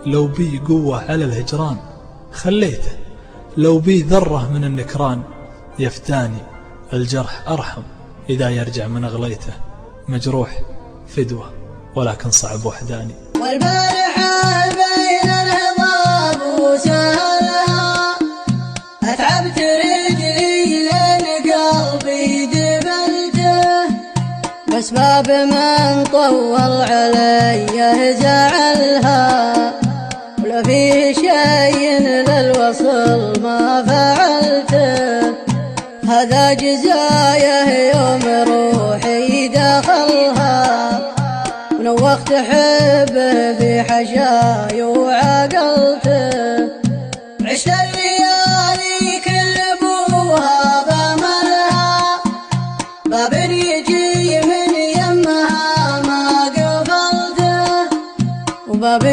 لو بي قوة على الهجران خليته، لو بي ذرة من النكران يفتاني. الجرح أرحم إذا يرجع من أغليته، مجروح فدوة ولكن صعب وحداني. والبارحة بين الهضاب وسهلها أتعبت رجلي لين قلبي دبلته، بس باب من طول علي زعلها، ولا فيه شيء للوصل ما فعلته. هذا جزايه يوم روحي دخلها، ونوخت حبه بحشاي وعقلته. عشت الليالي كل ابوها ضمنها، باب يجي من يمها ما قفلته، وباب